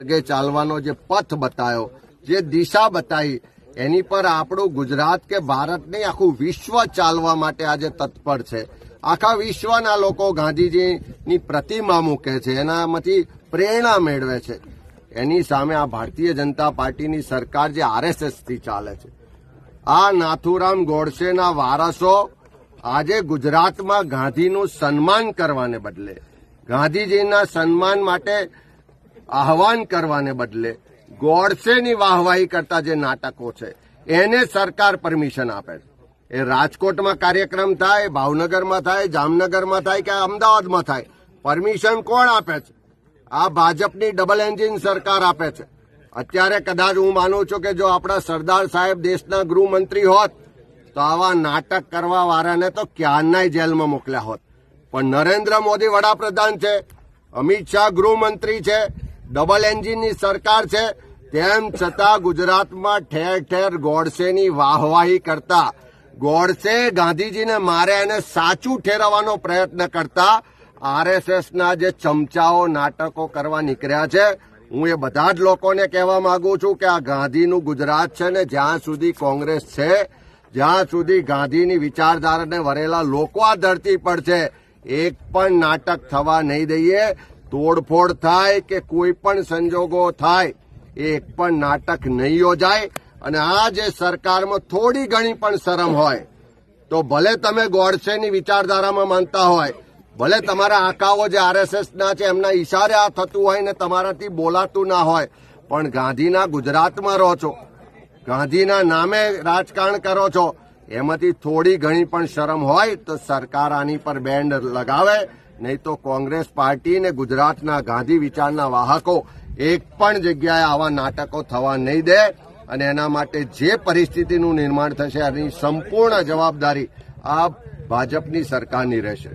કે ચાલવાનો જે પથ બતાવ્યો, જે દિશા બતાવી, એની પર આપણું ગુજરાત કે ભારત નહીં આખું વિશ્વ ચાલવા માટે આજે તત્પર છે. આખા વિશ્વના લોકો ગાંધીજીની પ્રતિમા મૂકે છે, એનામાંથી પ્રેરણા મેળવે છે. એની સામે આ ભારતીય જનતા પાર્ટીની સરકાર જે આરએસએસથી ચાલે છે, આ નાથુરામ ગોડસેના વારસો આજે ગુજરાતમાં ગાંધીનું સન્માન કરવાને બદલે, ગાંધીજીના સન્માન માટે આહવાન કરવાને બદલે ગોડસેની વાહવાહી કરતા જે નાટકો છે એને સરકાર પરમિશન આપે છે. એ રાજકોટમાં કાર્યક્રમ થાય, ભાવનગરમાં થાય, જામનગરમાં થાય કે અમદાવાદમાં થાય, પરમિશન કોણ આપે છે? આ ભાજપની ડબલ એન્જિન સરકાર આપે છે. અત્યારે કદાચ હું માનું છું કે જો આપણા સરદાર સાહેબ દેશના ગૃહમંત્રી હોત તો આવા નાટક કરવા વાળાને તો ક્યારનાય જેલમાં મોકલ્યા હોત. પણ નરેન્દ્ર મોદી વડાપ્રધાન છે, અમિત શાહ ગૃહમંત્રી છે, ડબલ એન્જિનની સરકાર છે, તેમ છતાં ગુજરાતમાં ઠેર ઠેર ગોડસેની વાહવાહી કરતા, ગોડસે ગાંધીજીને મારે એને સાચું ઠેરવવાનો પ્રયત્ન કરતા આરએસએસના જે ચમચાઓ નાટકો કરવા નીકળ્યા છે. હું એ બધા જ લોકોને કહેવા માંગુ છું કે આ ગાંધીનું ગુજરાત છે ને, જ્યાં સુધી કોંગ્રેસ છે, જ્યાં સુધી ગાંધીની વિચારધારાને વરેલા લોકો આ ધરતી પર છે, એક પણ નાટક થવા નહીં દઈએ. તોડફોડ થાય કે કોઈ પણ સંજોગો થાય, એક પણ નાટક નહીં યોજાય. અને આ જે સરકારમાં થોડી ઘણી પણ શરમ હોય તો ભલે તમે ગોડસેની વિચારધારામાં માનતા હોય, ભલે તમારા આકાઓ જે આરએસએસના છે એમના ઈશારે આ થતું હોય ને તમારાથી બોલાતું ના હોય, પણ ગાંધીના ગુજરાતમાં રહો છો, ગાંધીના નામે રાજકારણ કરો છો, એમાંથી થોડી ઘણી પણ શરમ હોય તો સરકાર આની પર બેન્ડ લગાવે. નહીં તો કોંગ્રેસ પાર્ટી ને ગુજરાતના ગાંધી વિચારના વાહકો એક પણ જગ્યાએ આવા નાટકો થવા નહીં દે. અને એના માટે જે પરિસ્થિતિનું નિર્માણ થશે એની સંપૂર્ણ જવાબદારી આ ભાજપની સરકારની રહેશે.